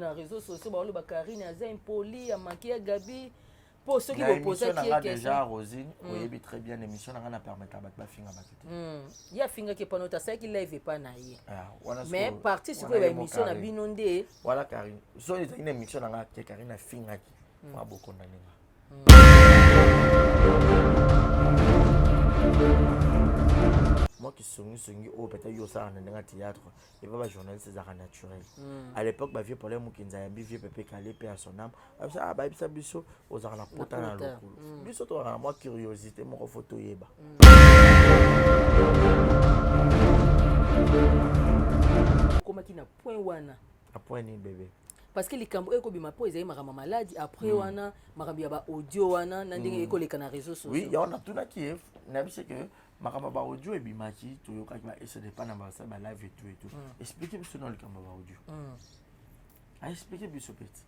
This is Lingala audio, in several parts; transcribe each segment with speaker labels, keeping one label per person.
Speaker 1: na réseaux sociaux ba lo ba Karine aza impoli ya makia Gabi pour ceux qui
Speaker 2: vont
Speaker 1: poser
Speaker 2: qui est déjà Rosine oyebi très bien émission na permettre ba finga batete
Speaker 1: ya finga ke panota ça qui live pas na ye
Speaker 2: voilà
Speaker 1: mais partie sur ba émission na binonde
Speaker 2: voilà Karine so une émission na ke Karine finga ki ma boko ndani moi qui songi au peut-être yo ça na théâtre et pas journaliste c'est naturel à l'époque ba vieux problème qui nzambi vieux pépé calé paix à son âme ça ba bisa biso aux arna pota na lokolo biso to na moi curiosité mon photo yeba
Speaker 1: comment qui na point wana
Speaker 2: a point ni bébé
Speaker 1: parce que les cambo eko bima po ezai makama maladie après wana makambi ya ba audio wana na ndenge eko leka na réseaux sociaux
Speaker 2: oui on a tout na qui na bise que makamba ba audio ebimaki toyoka ki ba essayer pas na ba ça ba live et tout expliquer biso dans le kamba ba audio a expliquer biso petit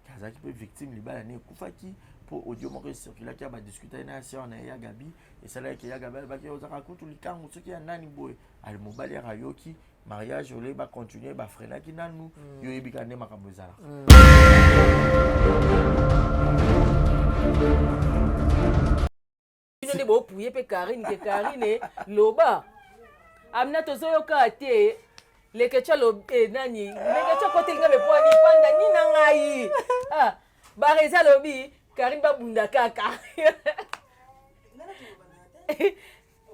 Speaker 2: kaza ki pe victime libala ne kufaki pour audio moko circuler ki ba discuter na sœur na ya Gabi et ça là ki ya Gabi ba ki ozaka kutu likango soki ya nani boy al mobali ya yoki mariage ole ba continuer ba frena ki nanu yo ebika ne makambo ezala
Speaker 1: ne bo pouye pe Karine ke Karine loba amna tozoyo ka te leke chalo nani leke chokote ngabe po ani panda ni na ngai ba reza lobi Karine ba bunda kaka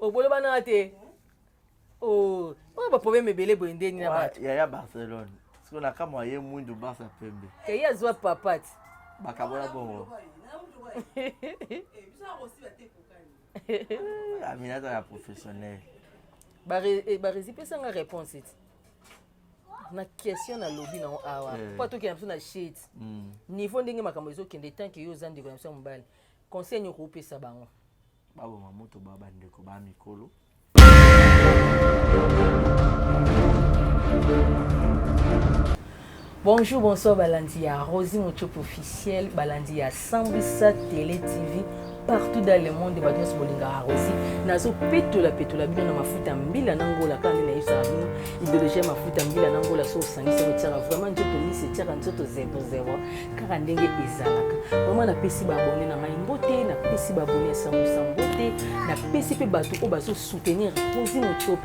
Speaker 1: o bolo bana te oh ba problème belé boende ni na ba
Speaker 2: ya Barcelone parce qu'on a comme moyen mundo Barça pembe
Speaker 1: ke ya zwa papati
Speaker 2: bakabola bongo Aminata la professionnelle.
Speaker 1: Barezi pesa nga réponse it. Na question na lobby na awa. Pas to ki na na shit. Niveau ndenge makambo ezo kende tant que yo zandi ko na mbali. Conseil ni ko pesa bango.
Speaker 2: Babo mamoto baba ndeko ba mikolo.
Speaker 1: Bonjour, bonsoir Balandia. Rosie Mochop officiel, Balandia Sambisa Télé TV. Partout dans le monde, Badios Bolinga Rosie. Nazo petola bino na mafuta mbila nangola kandi na isa bino. Idéologie mafuta mbila nangola so sangisa metara vraiment njoto lise tira njoto 00 kaka ndenge ezalaka. Vraiment na pesi ba abonné na maimbote, na pesi ba abonné sambote, na pesi pe bato ko baso soutenir Rosie Mochop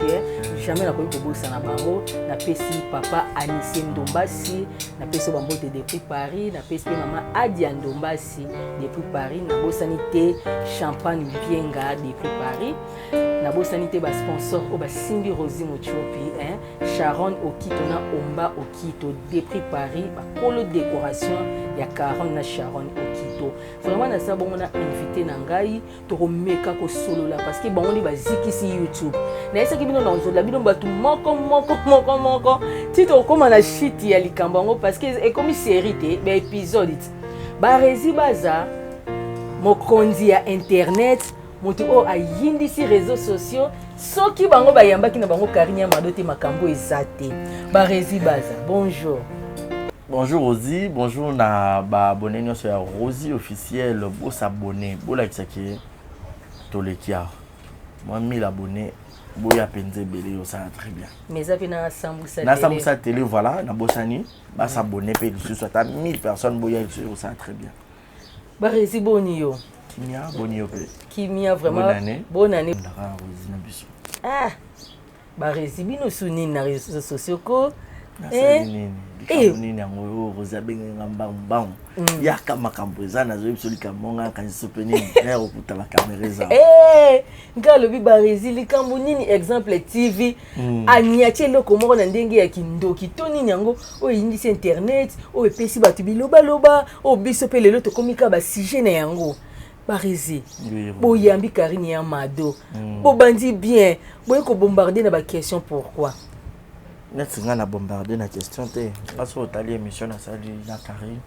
Speaker 1: jamais na koyi kobosa na bango, na pesi papa Anissé Ndombasi, na pesi bambote depuis Paris, na pesi pe maman Adia Ndombasi depuis Paris, na bosanité Champagne Bienga depuis Paris. Na bosanité ba sponsor o ba Simbi Rosie Mochopi Sharon Okito na Omba Okito depuis Paris ba kolo décoration ya Caron na Sharon Okito. Vraiment na sa bongo na invité na ngai to remeka ko solo la parce que bango li ba zikisi YouTube. Na esa ki bino na nzola bino batu moko tito koma na shit ya likambango parce que e comme série te ba épisode ba rezi baza mokonzi ya internet moto o ayindisi réseaux sociaux soki bango bayambaki na bango Karine Madote makambo ezate ba rezi baza bonjour
Speaker 2: Rosie bonjour na ba abonné nyonso ya Rosie officiel bo s'abonner bo like saki tolekia moi 1000 abonnés bo ya penze belé ça très bien
Speaker 1: mais ça na Sambusa
Speaker 2: télé voilà na bosani ba s'abonner pe soit à 1000 personnes bo ya ça très bien
Speaker 1: ba rezi boni yo
Speaker 2: Kimia boni yo pe
Speaker 1: Kimia vraiment bonne année
Speaker 2: ndaka Rosie na biso
Speaker 1: ba rezi bino suni na réseaux sociaux ko
Speaker 2: nini yango Rosie benga ngamba yaka makambo eza na zo biso likambo kanzi sopeni na okuta ba caméra eza
Speaker 1: ngalobi ba rezi likambo nini exemple TV aniatie loko moko na ndenge ya kindoki to nini yango o indisi internet o epesi batu biloba o biso pe lelo to komika ba sujet na yango ba rezi boyambi Karine ya Mado bo bandi bien boye ko bombarder na ba question pourquoi
Speaker 2: Netsinga na bombarder na question te parce que tali émission na sali na Karine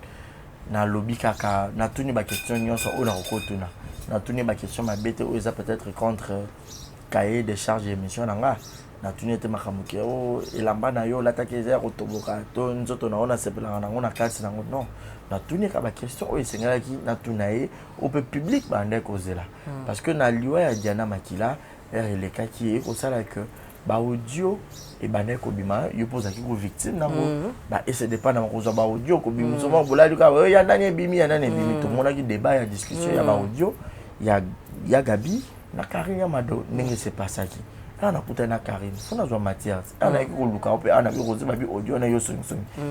Speaker 2: na lobby kaka na tuni ba question nyonso o na kokotuna na tuni ba question mabete o eza peut-être contre cahier de charge émission nanga na tuni te makamuke o elamba na yo lataki eza kotoboka to nzoto na ona sepela na ngona kasi nango non na tuni ka ba question o esengala ki na tunaye au peu public ba ndeko zela parce que na liwa ya Diana Makila elle est kaki ko sala que ba audio et bana ko bima yo pose ki ko victime nango ba et c'est dépend na ko zo ba audio ko bima so mo bola ka ya nani bimi ya nani bimi tout monde qui débat ya discussion ya ba audio ya Gabi na Karine ya mado ndenge c'est pas ça qui ana kuta na Karine fona zo Mathias ana ki ko luka pe ana ki ko ba bi audio na yo song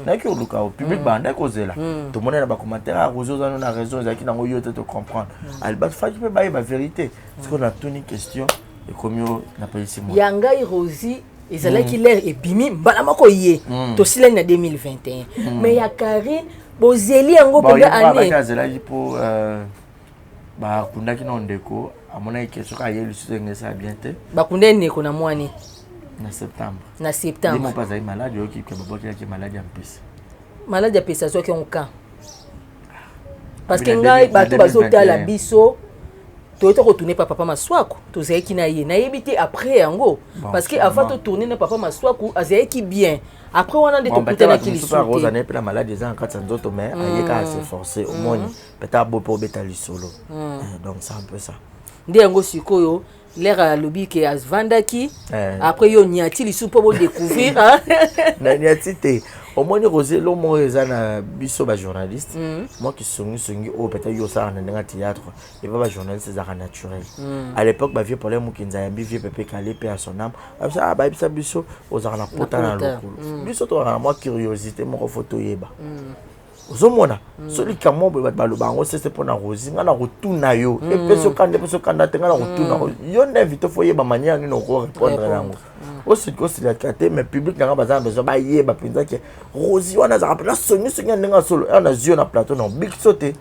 Speaker 2: na ki ko luka au public banda ko zela tout monde na ba commentaire a rozo za na raison za ki na yo te comprendre alba fa ki pe ba vérité parce qu'on a tuni question et comme yo na pas ici moi
Speaker 1: yanga Rosie ezalaki l'air ebimi mbala moko ye to silani na 2021 mais ya Karine bozeli yango pendant année
Speaker 2: ba ezalaki pour ba kundaki na ndeko amona question ka yeli sutenge ça bien te
Speaker 1: ba kundene ndeko na mwani
Speaker 2: na septembre
Speaker 1: Dimo
Speaker 2: pas ay malade yo ki babo ki malade en plus
Speaker 1: malade ya pesa so ki on ka parce que ngai bato bazotala biso toyota ko tourner papa Maswaku tozaki na ye na yebite après yango parce que avant to tourner na papa Maswaku azaki bien après on a des tout na ki
Speaker 2: lisou pas rose na la maladie za en 400 autres mais ayeka s'efforcer au moins peut-être beau pour betali solo donc c'est un peu ça
Speaker 1: nde yango sikoyo l'air à lobby que azvandaki après yo niati lisou pour découvrir
Speaker 2: na niati te au moins Rosé lo mo ezana biso ba journaliste moi qui songi au peut-être yo ça na théâtre et pas ba journaliste ça naturel à l'époque ba vieux problème qui nzambi vieux pépé calé pe à son âme ça ba biso aux na pota na lokolo biso to na moi curiosité mon photo yeba ozomona soli kamo ba baloba ngo c'est pour na Rosie ngana rotuna yo et peso kanda tenga na rotuna yo n'invite fo yeba manière ni no ko répondre nango aussi que c'est la carte mais public n'a pas besoin ba yeba penza que Rosie wana za rappela songi ndenga solo na zio na plateau na big sauté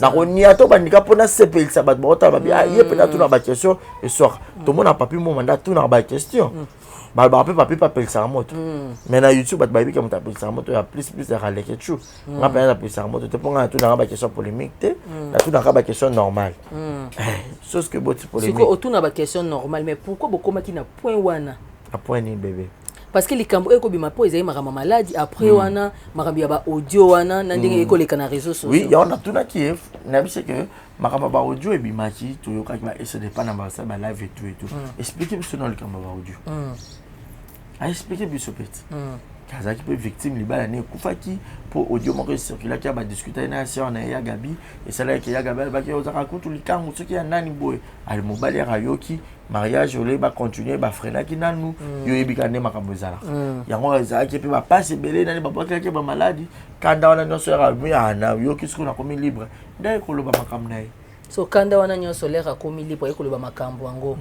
Speaker 2: na ronia to bandika pona sepel sabat bota ba ye peut être na ba question et soir tout le monde a pas pu mon mandat tout na ba question ba papi pas pelsa moto mais na YouTube ba bibi comme ta pelsa moto ya plus ya rale que tu na pa pelsa moto te ponga tout na ba question polémique te na tout na ba question normale chose que boti polémique
Speaker 1: c'est que autour na ba question normale mais pourquoi beaucoup maki na point wana
Speaker 2: à point ni bébé
Speaker 1: parce que les cambo eko bima po ezai makama maladie après wana makambi ya ba audio wana na ndenge eko leka na réseaux sociaux
Speaker 2: oui ya on a tout na qui na bi c'est que makama ba audio e bima ki to yoka ki ba essayer de pas na ba ça ba live et tout expliquer monsieur dans le cambo ba audio a expliqué biso peti kazaki pe victime libala ne kufaki pour audio moko circuler ki ba discuter na sœur na ya Gabi et cela que ya Gabi ba ki ozaka kutu likangu soki ya nani boy ali mobali ya yoki mariage ole ba continuer ba frena ki nanu yo ebika ne makambo zala yango ezaki pe ba passe belé na ba bokaki ke ba maladie kanda wana no sœur abi ana yoki siko na komi libre ndai ko loba makambo na ye
Speaker 1: so kanda wana nyo solaire komi libre ko loba makambo ngo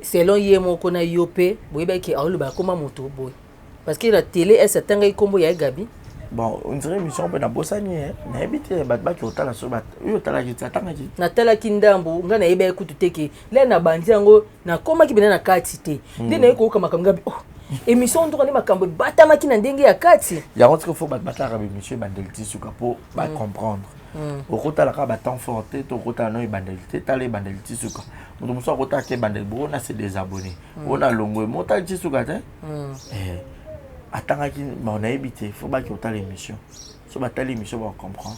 Speaker 1: selon ye moko na yope boyeba ki aoluba koma moto boy parce que la télé est certain kombo ya Gabi
Speaker 2: bon on dirait mission pe na bosani na ebité ba ki otala so ba yo tala ki tatanga ki
Speaker 1: na tala ki ndambo nga na yeba ekutu teke le na bandi yango na koma ki bena na kati te ndi na yeko kama Gabi émission ndo kana makambo batama ki na ndenge ya kati
Speaker 2: ya on faut ba batara ba monsieur bandelti suka po ba comprendre au kota la ka ba temps forte to kota no bandelti tale bandelti suka mutu muso kota ke bandel bo na se désabonner on a longo monta ti suka te attends qui on a évité faut pas qu'il y ait l'émission sur ma telle émission on comprend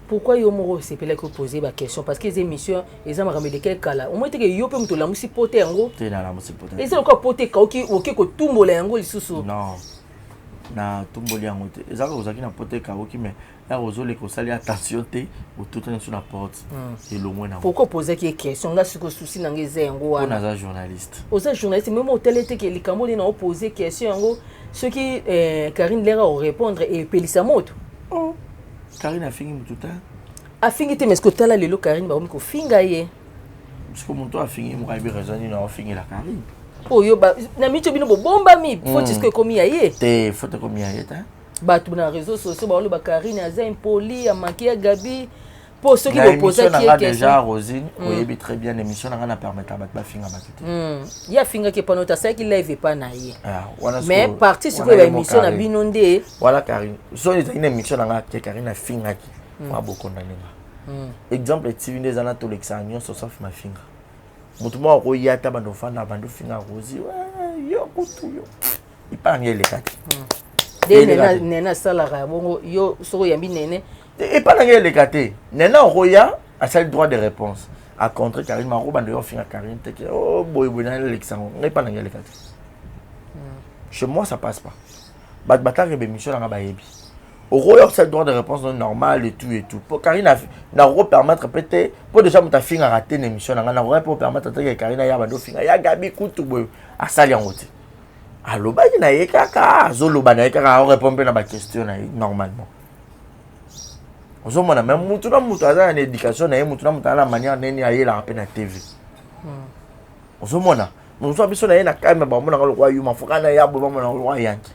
Speaker 1: pourquoi yo moro c'est peut que poser la question parce que les émissions ils ont ramené quel cas là au moins que yo peut me la musi poter ngo
Speaker 2: tu na la musi poter
Speaker 1: et c'est encore poter ka OK ko tumbola ngo lisusu
Speaker 2: non na tumboli yango te ezaka ozaki na poter ka OK mais là ozole ko sali attention te ou tout en sur la porte et le moins
Speaker 1: pourquoi poser qui question nga siko souci na ngeze ngo wana
Speaker 2: on a journaliste
Speaker 1: oza journaliste même au télé te que les camoli na poser question ngo ce qui Karine Lera au répondre et pelisa moto
Speaker 2: Karine a fini tout temps
Speaker 1: a fini te mais ce que tala lelo Karine ba ko finga ye
Speaker 2: parce que mon toi a fini mo ka bi raison ni na fini la Karine
Speaker 1: oyo ba na micho bino bomba mi faut que komi ya ye
Speaker 2: te faut te komi ya ye ta
Speaker 1: ba tu na réseaux sociaux ba lo ba Karine aza impoli a manqué à Gabi pour ceux qui vont poser qui est
Speaker 2: déjà Rosine oui très bien l'émission na permettre ba finga ba tout
Speaker 1: ya finga ke panota ça qui live pas na ye mais partie sur la émission na binondé
Speaker 2: voilà Karine so une émission na que Karine a finga ki moi beaucoup ndanga exemple TV des anatoliques ça nyon sauf ma finga mutu mo ko yata bando fana bando finga Rosie yo kutu yo ipange le kati
Speaker 1: nena salara bongo yo soko yambi nene
Speaker 2: et pas dans les catés nena roya a le droit de réponse à contre Karine Maro bando yo finga Karine te oh boy boy na l'élection n'est pas dans les catés chez moi ça passe pas. Battre émission dans bayebi. Au royaume c'est droit de réponse normal et tout. Pour Karina n'a pas permettre peut-être pour déjà muta finga rater une émission n'a pas pour permettre que Karina ya bando finga ya gabi kutu boy à sali en route. Alors ba na yekaka zolo ba na yekaka répondre na ba question na normalement. Ozomona même mutu na mutu aza na éducation na mutu na mutu na manière neni ayela rapé na TV. Ozomona mutu abiso na na kama ba mona ko yuma fokana ya bo mona ko yanki.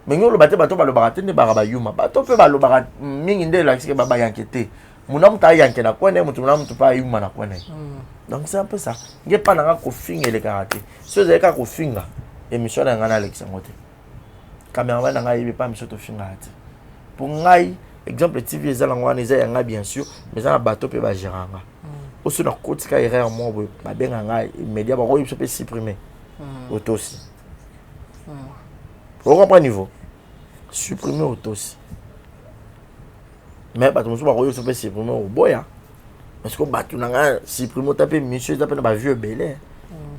Speaker 2: Mais nous le bateau le baraté ne baraba yuma bateau peut le barat mingi ndé la que baba yankete muna muta yanke na kwene mutu muna mutu pa yuma na kwene. Donc c'est un peu ça nge pa na ko finga le karaté so ze ka ko finga émission na ngana Alex ngote caméraman na ngai pas mission to finga ati pour ngai exemple TV za langwana za yanga bien sûr mais ça na bateau peut ba géranga aussi na côté ka erreur mo ba benga ngai immédiat ba ko yipso peut supprimer auto aussi. Vous comprenez niveau? Supprimer auto aussi. Mais parce que je vais supprimer supprimer au boya. Parce que tu n'as supprimer taper monsieur taper na ba vieux belé.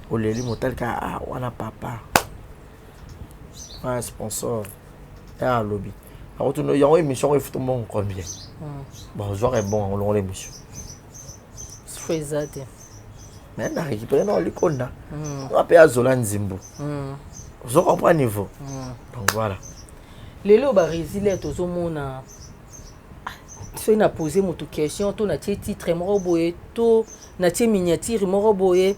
Speaker 2: Au leli motel ka ah wana papa. Un sponsor. Et un lobby. Alors tu y a une émission il faut tout le monde combien. Bon joueur est bon on l'émission.
Speaker 1: C'est ça.
Speaker 2: Mais na récupérer dans l'icône. On va payer Zola Nzimbo. Vous comprenez niveau. Donc voilà.
Speaker 1: Lelo ba résilé tozo mona. So na poser moto question to na titre moko boye to na tie miniature moko boye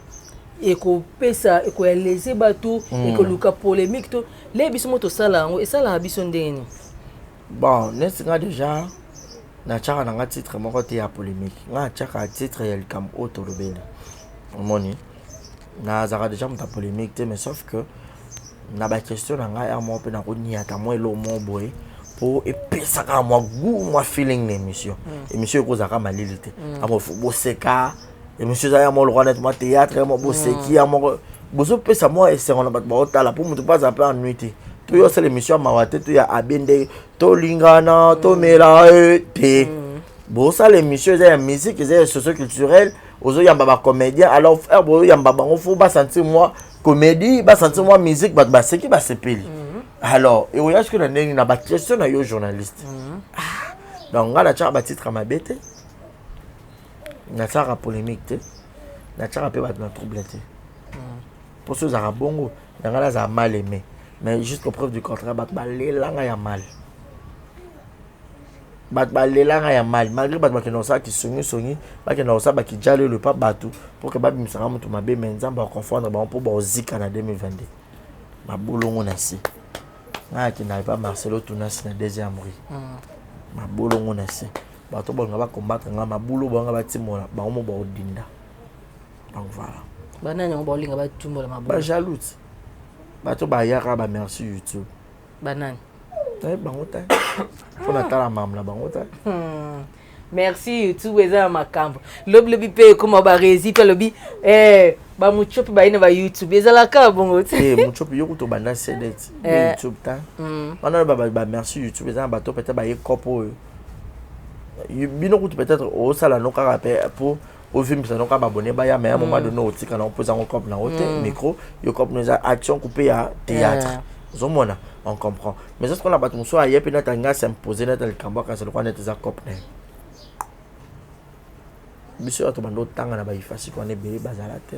Speaker 1: et ko pesa et ko eleze bato et ko luka polémique to les biso moto sala ngo et sala biso ndeni.
Speaker 2: Bon, n'est-ce déjà na chaka na titre moko te ya polémique. Nga chaka titre ya likam auto lobele. Moni. Na zara déjà mota polémique te mais sauf que na ba question na ngai mo pe na ko niata mo elo mo boy pour epesa ka mo goût mo feeling l'émission émission ko zaka malilité amo bo seka émission za ya mo le roi mo théâtre mo bo seki mo bozo pesa mo et c'est on ba otala pour mutu pas appeler en nuit to yo c'est l'émission mawate to ya abende to lingana to mela te bo ça l'émission za ya musique za socio-culturel ozo yamba ba comédien alors faire bo yamba bango faut ba sentir moi comédie ba sentir moi musique ba c'est qui ba sepeli alors et voyage que na ba question na yo journaliste donc ngala cha ba titre ma bête na ça polémique te na cha pe ba na trouble te pour ceux à bongo ngala za mal aimé mais jusqu'au preuve du contraire ba lelanga ya mal ba lelanga ya mal malgré ba ki no ça qui songi ba ki no ça ba ki jale le pas batou pour que ba bimsanga mutu mabe menza ba confondre ba pour ba zika na 2022 ba bolongo na si na ki na pas Marcelo Tunas na deuxième rue ba bolongo na si ba to ba ngaba combattre ngaba bulo ba ngaba timola ba mo ba odinda donc voilà
Speaker 1: ba nani ba olinga ba tumbola mabulo
Speaker 2: ba jaloux ba to ba yaka ba merci YouTube
Speaker 1: ba nani
Speaker 2: bangote pour natala mamla bangote
Speaker 1: merci YouTube eza makambo lobi pe comme ba résipe lobi ba muchopi ba ina ba YouTube eza la ka bongo
Speaker 2: muchopi yo kuto banda sedet YouTube ta bana ba merci YouTube eza ba to peut-être ba yekopo bino kuto peut-être o sala no ka pour au film ça donc ba abonné ba ya mais à un moment donné otika na poser en cop na hôtel micro yo cop nous action coupé à théâtre zomona on comprend mais est-ce qu'on a battu monsieur ailleurs puis natanga s'imposer dans le cambo quand c'est le quoi net za cop né monsieur to bando tanga na ba ifasi ko ne be bazala te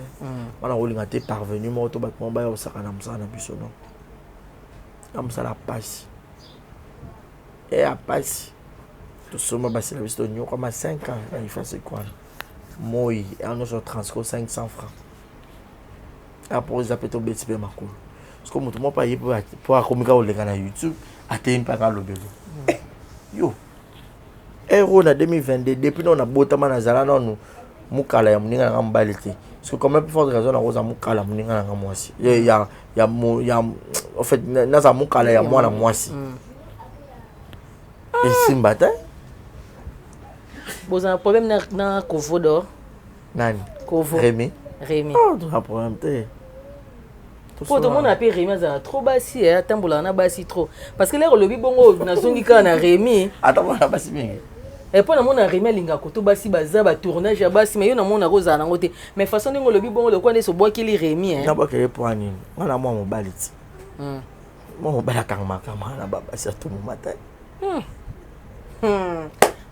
Speaker 2: wana olinga te parvenu mo to batmo ba yo saka na msana biso non am sala passe et a passe to soma ba sila biso nyo comme 5 ans na ifasi quoi moi et on a transco 500 francs après ils appellent to beti be makolo parce que mutu mo pa yi pour akomika olenga na YouTube atteint pas ka lobelo yo euro na 2022 depuis on a botama na zala non mukala ya muninga na mbali te parce que comme plus forte raison na roza mukala muninga na mwasi ya en fait na za mukala ya mwana mwasi il simbata
Speaker 1: vous avez un problème na Kovodo
Speaker 2: nani
Speaker 1: Kovo
Speaker 2: Rémi
Speaker 1: oh
Speaker 2: tu as problème te
Speaker 1: pour tout le monde appelle Rémi ça trop bassi tambola na bassi trop parce que les lobi bongo na zongi ka na Rémi
Speaker 2: attends na bassi mingi
Speaker 1: et pour na mona Rémi linga ko to bassi baza ba tournage ya bassi mais yo na mona roza na ngote mais façon ndingo lobi bongo le kwa ne so boki li Rémi
Speaker 2: na boki le point nini wana mwa mobali ti Moi bala kangma na baba c'est tout matin.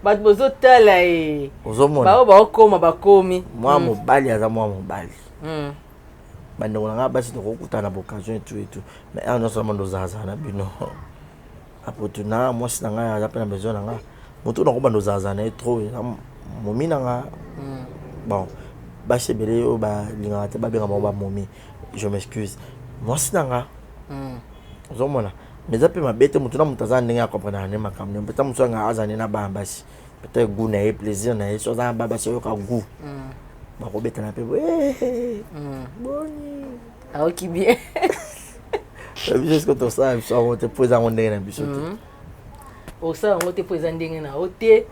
Speaker 1: Bat bozo tala e.
Speaker 2: Ozomona.
Speaker 1: Ba okoma bakomi.
Speaker 2: Moi mobali aza moi mobali. Bando nga basi to kokutana occasion et tout. Mais on seulement nos azana bino. Apotuna moi si nga ya pena besoin nga. Moto na ko bando azana trop. Momina nga. Bon. Basi belé o ba linga te ba benga ba momi. Je m'excuse. Moi si nga. Ozomona. Mais ça peut m'embêter moto na mutaza ndenge ya comprendre na makambo. Peut-être moto nga azana na ba basi. Peut-être goût na plaisir na so za ba basi yo ka goût. Ba ko beta na pe. Boni.
Speaker 1: Ah OK bien.
Speaker 2: Juste que tu sais, ça on te pose en ndenge na biso.
Speaker 1: O ça on te pose en ndenge na ote.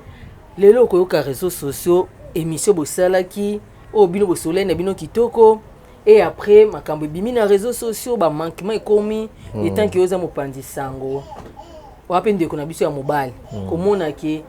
Speaker 1: Lelo ko yoka réseaux sociaux émission bosalaki o bino bosolé na bino kitoko. Et après makambo bimi na réseaux sociaux ba manquement ekomi etant que oza mopandi sango wapi ndeko na biso ya mobile komona ke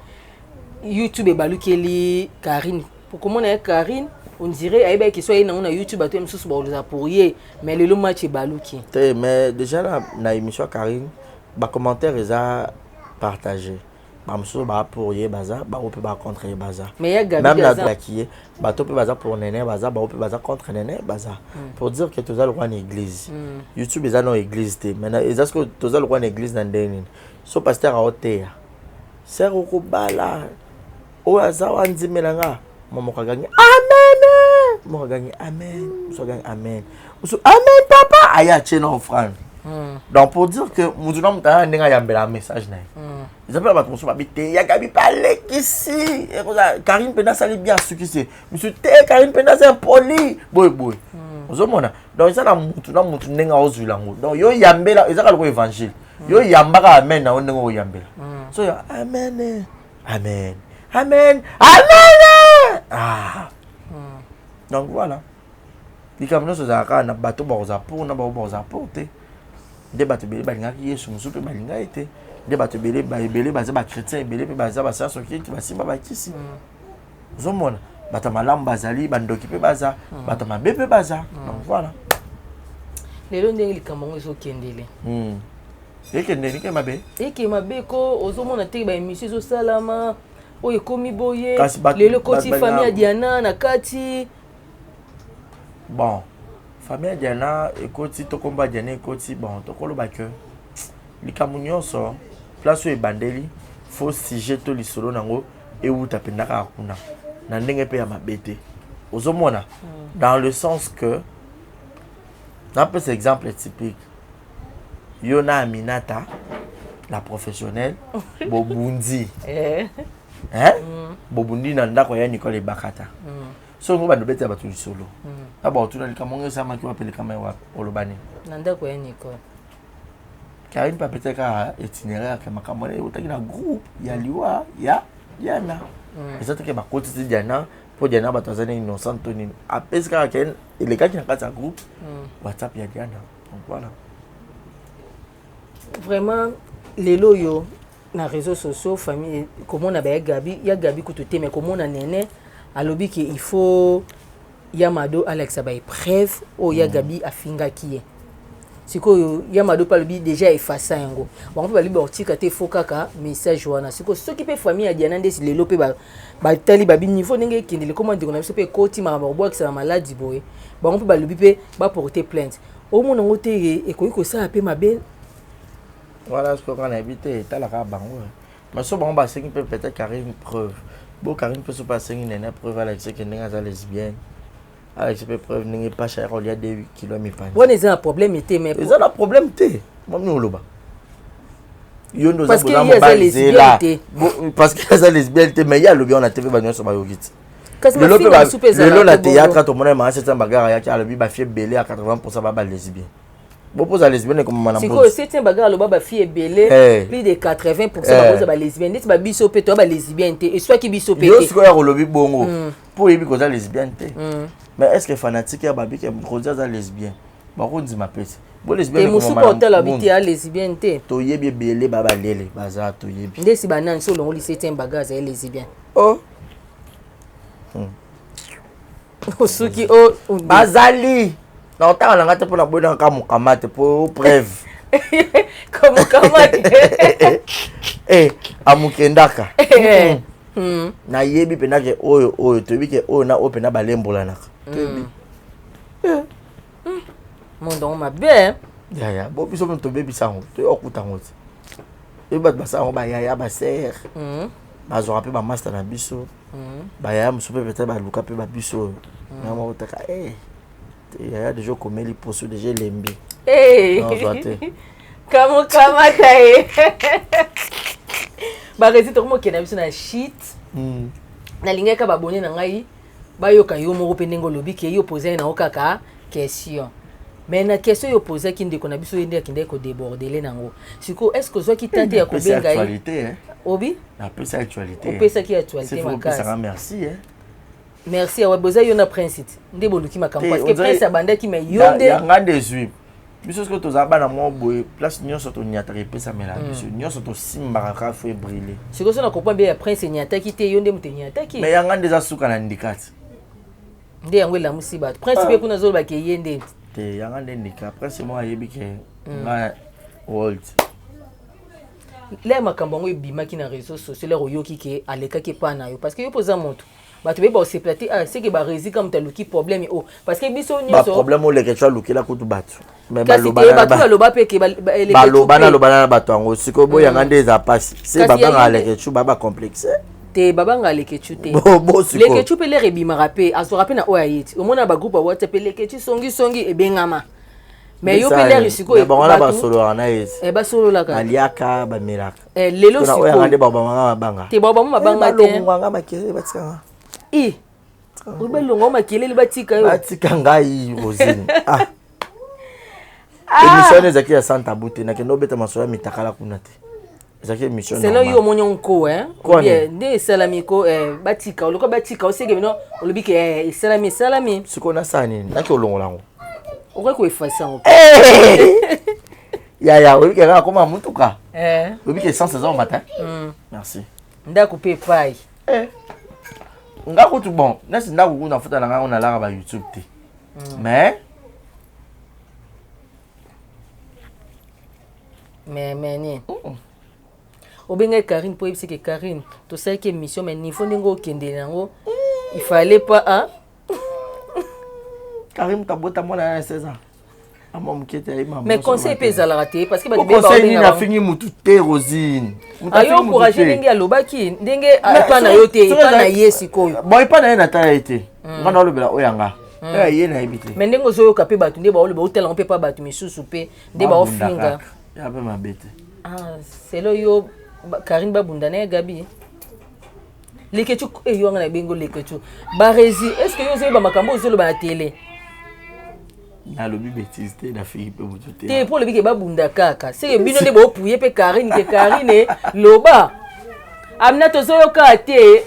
Speaker 1: YouTube ebalukeli Karine pour komona ya Karine on dirait ayeba ke soit na YouTube ato msusu ba oza pour ye mais le match ebaluki
Speaker 2: mais déjà na émission Karine ba commentaire eza partagé ba msusu ba pour ye baza ba ope ba contre ye baza
Speaker 1: mais ya Gabi
Speaker 2: même la qui ba to pe baza pour Nene baza ba ope baza contre Nene baza pour dire que toza le roi na église YouTube eza no église te maintenant est-ce que toza le roi na église na ndeni so pasteur a oteya sert ko bala o aza wanzimela nga mama kaganye amen mo kaganye amen so kaganye amen so amen papa aya chena offrande. Donc pour dire que Moudouna Moutana n'a pas un message. Ils appellent ma consommer habité. Il y a Gabi parler ici. Karine Pena ça bien ce qui c'est. Monsieur T Karine Pena c'est un poli. Boy. Vous avez donc ça na Moudouna n'a pas osé lango. Donc yo yambela ils ont le évangile. Yo yambaka amen na ondengo yambela. So amen. Amen. Amen. Amen. Ah. Donc voilà. Les camions se zaka na bateau boza pour na boza porter. Des bateaux belé balingaki yesu musupe balinga été des bateaux belé baza ba chrétien belé pe baza ba science qui ba simba ba kisi zomona bata malamu bazali bandoki pe baza bata mabe pe baza donc voilà
Speaker 1: lelo ndenge likambo zo kendele
Speaker 2: ekendeli ke mabe
Speaker 1: eke mabe ko ozomona te ba émission zo salama oye komi boye lelo koti famille ya Diana na kati
Speaker 2: bon famille Diana ekoti to komba Diana ekoti bon to koloba que likambo nyonso place e bandeli fo sujet to lisolo nango e uta pendaka kuna na ndenge pe ya mabete ozomona dans le sens que n'a pas cet exemple typique Yona Aminata la professionnelle bobundi bobundi na ndako ya Nicole Bakata so ngo bando beti abatu solo aba otuna likambo sama ki wapele kama wa olobani
Speaker 1: nanda ko Nicole
Speaker 2: Karine pa peteka itinéraire kama kama le utaki na groupe ya liwa ya Diana ezate ke bakoti ti Diana po Diana batazana innocent toni apeska ken ile kaki na kata groupe WhatsApp ya Diana donc voilà
Speaker 1: vraiment lelo yo na réseaux sociaux famille comment na ba Gabi ya Gabi kutote mais comment na Nene alobi que il faut Yamado Alex ba preuve o ya Gabi afinga kiye siko Yamado pa lobi déjà effacer yango bon peut bali bortika te fokaka message wana siko ce qui peut famille ya Diana ndesi lelo pe ba tali ba bi niveau ndenge kindele comment dire na biso pe koti ma bo ki sa maladie boy bon peut balobi pe ba porter plainte au mona ngote ekoyi ko sa pe mabe
Speaker 2: voilà ce qu'on a évité ta la bango mais so bon ba c'est qui peut peut-être carrer une preuve. Bon, Karine peut se passer une preuve avec ce que n'est pas lesbienne. Avec ce preuve n'est pas cher, il y a 2 km.
Speaker 1: Bon, ils ont un problème, mais
Speaker 2: ils ont un problème, moi, nous,
Speaker 1: parce qu'il y a des lesbiennes.
Speaker 2: Parce qu'il y a des lesbiennes, mais il y a le bien on a TV, on a sur Bayogit. Le théâtre, tout le monde a cette bagarre, il y a le bien fait belé à 80% de lesbiennes. Bon, pour les lesbiennes, comme madame.
Speaker 1: C'est quoi, c'est un bagarre, le baba fille est belé, plus de 80% de lesbiennes. C'est pas bisopé, toi, lesbienne, et soit qui bisopé.
Speaker 2: Yo, c'est quoi, le lobby bongo. Pour y causer lesbienne. Mais est-ce que fanatique a babi qui est causer des lesbiennes? Par contre, dis ma pète. Bon, lesbienne,
Speaker 1: et mon porteur habité à lesbienne.
Speaker 2: To yebi belé, baba lele, bazar, to yebi.
Speaker 1: Ndé si banan, sur le lycée, c'est un bagarre, c'est lesbienne.
Speaker 2: Oh.
Speaker 1: Osuki, oh.
Speaker 2: Bazali. Non, t'as un langage pour la bonne en cas, mon camate, pour preuve.
Speaker 1: Comment
Speaker 2: amukendaka na yebi penake oyo toyebi ke oyo na oyo pena balembolanaka toyebi
Speaker 1: mondongo mabe
Speaker 2: yaya bo biso mpe tobebisa yango toyokuta yango ti toyebi bato basala yango bayaya basere bazwaka mpe bamaster na biso bayaya mosusu mpe peut-être baluka mpe babiso oyo mama otaka yaya deja okomeli poso deja elembi nazwa te
Speaker 1: kamokamata ye baresi tokomokenda biso na shit nalingaka babone na ngai bayoka yo moko mpe ndenge olobi ke yo posai nango kaka question mais na question yo posaki ndeko na biso ye nde akendaki kodebordele nango sikoyo est ce que ozwaki tante ya kobenga ye obi
Speaker 2: napesa actualité
Speaker 1: opesaki actualité makasi
Speaker 2: merci
Speaker 1: merci awa boza yo na prince nde boluki makambo parce que prince abandaki mais yo nde
Speaker 2: yanga déçu biso soki tozala bana mwa boye place nyonso toniataka epesamela biso nyonso tosimbaka kaka fo ebrile
Speaker 1: sikoyo so na comprend bien ya prince enyataki te yo nde moto enyataki
Speaker 2: mais yanga nde eza suka na ndikati
Speaker 1: nde yango elamusi bato prince mpe kuna azolobaka ye nde
Speaker 2: te yanga nde ndika prince moko ayebi ke nga world
Speaker 1: le makambo yango ebimaki na réseau sociaux lere oyoki ke alekaki epa na yo parce que yo mpoza moto bato beba oseplate seke baresi ka moto aluki problème o parce que biso nyonso
Speaker 2: problème oleke tu alukela kutu bato
Speaker 1: kasi te bato baloba mpe ke
Speaker 2: balobana na bato yango sikoyo boyanga nde eza pasi se babanga aleke tu baba complexe
Speaker 1: te babanga lekechu te lekechu mpe lere ebimaka mpe azwaka mpe na oyo ayeti omona bagroupe ya whatsapp lekechu songi ebengama mais yo mpe lere sikoyo
Speaker 2: bango basololaka na yesi
Speaker 1: basololaka
Speaker 2: baliaka bamelaka
Speaker 1: lelo sikoyo
Speaker 2: nde babamanga mabanga
Speaker 1: te babamo mabanga te
Speaker 2: balongwanga makele batikanga
Speaker 1: balongo makelele batika yo
Speaker 2: batika ngai rosine émission ezaki ya santa bute nakende obeta masolo ya mitakala kuna te ezaki émission
Speaker 1: selo yo omoni onko nde esalami ko batika oloko batika oseke bino olobi ke esalami
Speaker 2: sikoyo nasala nini naki olongola yango
Speaker 1: okoki koefasa yango
Speaker 2: yaya oyebi ke kaka koma mutuka oyebi ke essence eza omata merci
Speaker 1: ndako mpe epai
Speaker 2: nga kutu bon nesi ndako kuna futa na ngai onalaka ba youtube te mais
Speaker 1: ni obengai Karine po yebisi ke Karine tosalaki émission mais niveau ndenge okende nango il fallait pas
Speaker 2: Karine tabota mwana na 16 ans
Speaker 1: mais conseil mpe ezalaka te parce que
Speaker 2: conseil nini afingi mutu te Rosine
Speaker 1: ayo encourage ndenge alobaki ndenge epa na yo te epa na ye sikoyo
Speaker 2: bon epa na ye natala ye te nga na olobela oyanga oyo ye nayebi te
Speaker 1: mais ndenge ozoyoka mpe bato nde baoloba otalango mpe pa bato misusu mpe nde baofinga
Speaker 2: ya mpe mabe te
Speaker 1: selo yo Karine babunda na ye Gabi lekechu yo anga na bengo lekechu barezi est ce que yo ozoyeba makambo ozoloba na tele
Speaker 2: nalobi bêtise te nafiki mpe motu te
Speaker 1: te mpo olobi ke babunda kaka seke bino nde bopuye mpe Karine ke Karine loba amina tozoyoka te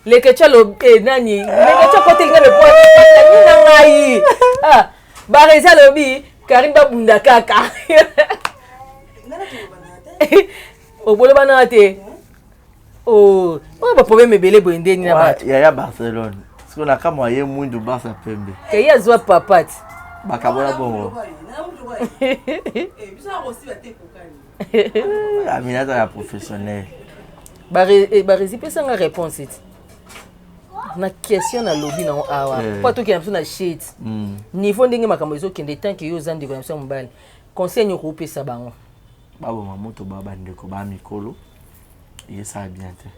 Speaker 1: lekecha nani lekecha kotelinga mepoani na ngai barezi alobi Karine babunda kaka oboloba na te oyo baproblème ebele boye ndeni na bato
Speaker 2: yaya Barcelone siko na kama ye mwindu Barça pembe
Speaker 1: ke azwa papati
Speaker 2: bakabola bongo aminata ya professionnel
Speaker 1: barezi pesanga réponse eti na question na lobi nango awa mpo atokenda biso na shade niveau ndenge makambo ezokende tanke yo oza ndeko na biso ya mobali conseil nyoko opesa bango
Speaker 2: baboma moto babandeko bamikolo eyesala bien te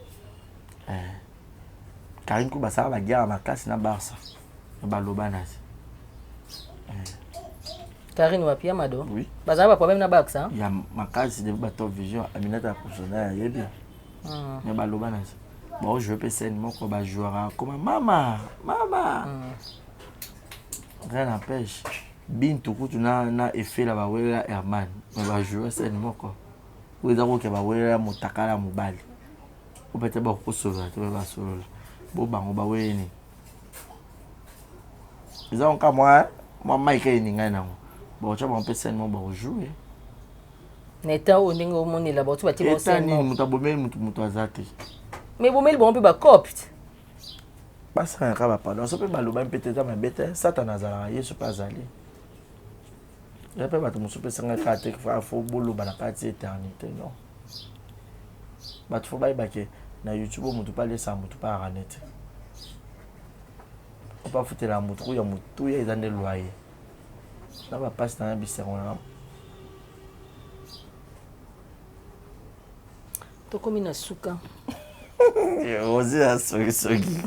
Speaker 2: Karine ku basala baguerre makasi na Barça baloba na te
Speaker 1: Karine wapi ya mado
Speaker 2: oui
Speaker 1: bazala ba problème na Barça
Speaker 2: ya makasi de ba top vision aminata ya professionnel ya yebi mais baloba na te bon je peux scène moko ba jouera comme mama rien n'empêche bintu kutu na efela bawela Herman mais ba jouer scène moko oza koke bawela motakala mobali opete bakosolola te basolola bo bango baweleni eza onka mwa maika eningai nango baotya bango mpe scène moko bakojoue
Speaker 1: neta oyo ndenge omonela baoti batie bango scène
Speaker 2: nini moto abomeli moto aza te
Speaker 1: mais bomeli bango mpe bacope
Speaker 2: basangaka bapardon so mpe balobami mpe te eza mabe te satana azalaka yesu mpe azali ya pe bato mosupe sanga kate faut bolo bana kate éternité non bato faut bayebake na YouTube mutu pa lesa mutu pa ranete pas foutre la moto ya mutu ya dans le loyer na ba passe dans biseron na
Speaker 1: to komi na suka
Speaker 2: Rosé a sogi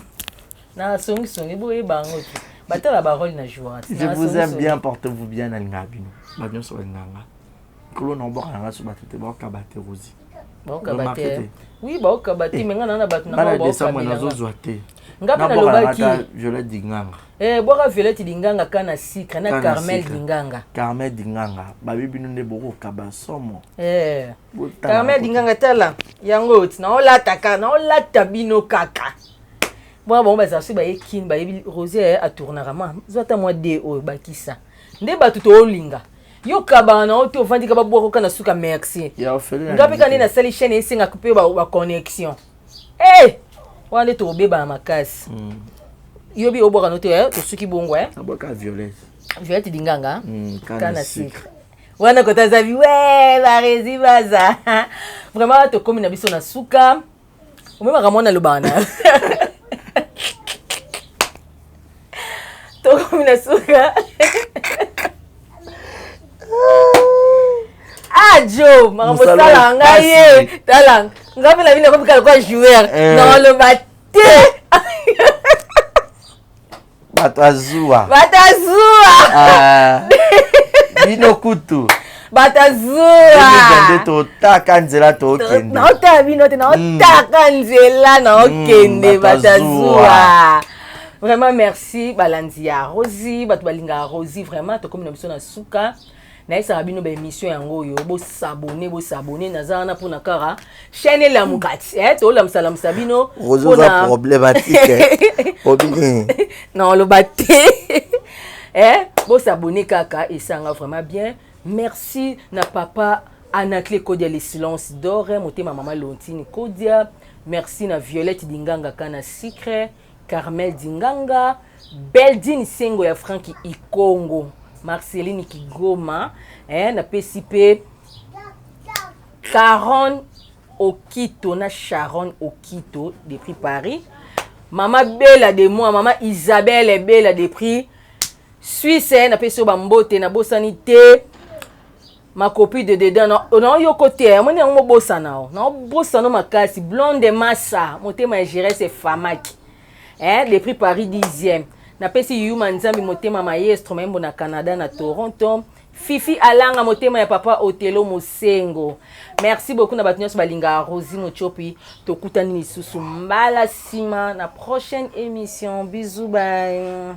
Speaker 1: na songi boye bango tu batala parole na joie
Speaker 2: je vous aime bien, portez-vous bien na ngabino ba nyonso nganga kolo na boka na so batete ba ka bate Rosé
Speaker 1: ba ka bate oui ba ka bate menga na batu na
Speaker 2: ba ba na zo zoate
Speaker 1: ngapi na lobaki
Speaker 2: Violette Dinganga
Speaker 1: boka Violette Dinganga kana Sikre na Carmel
Speaker 2: Dinganga babibi nune boko kabasomo
Speaker 1: Carmel Dinganga tala yango na olata bino kaka bon ba zasu ba ekin ba Rosé a tournera ma zota moi de o bakisa nde batu to olinga yo kabana o to vandi ka ba boko kana suka merci ngapi kana na sali chaîne esinga couper ba connexion wande to beba makasi yobi oboka no te to suki bongo
Speaker 2: aboka
Speaker 1: Violette Dinganga kana Sikre wana kota zavi ba rezi baza vraiment to komi na biso na suka o mema kamona lobana to komi na suka ajo makambo sala ngai tala ngapi na bino ko bikala kwa joueur dans le matin
Speaker 2: batazua bino kutu
Speaker 1: batazua
Speaker 2: to taka nzela to kende
Speaker 1: na ota bino te na taka nzela na okende batazua vraiment merci balandi ya Rosie batu balinga Rosie vraiment to comme na biso na suka na esa bino ba émission yango yo bo s'abonner nazana pour na kara chaîne la mukati to la msalam sabino
Speaker 2: Rosa problématique obini
Speaker 1: non le baté bo s'abonner kaka esanga vraiment bien merci na papa Anaclé Kodia le silence d'or motema maman Lontine Kodia merci na Violette Dinganga kana Sikre Carmel Dinganga Beldine Sengo ya Franki Ikongo Marceline Kigoma na PCP Sharon Okito na Sharon Okito depuis Paris Maman Bella de moi maman Isabelle Bella de prix Suisse na peso bambote na bosanité ma copine de dedans non yo côté moi na mo bosana na bosana makasi blonde massa motema gérer c'est famaki les prix Paris 10e na pesi yuma nzambi motema maestro membo na Canada na Toronto Fifi alanga motema ya papa Otelo Mosengo merci beaucoup na batunyos balinga Rosie Mochopi tokutani lisusu mbala sima na prochaine émission bisous bye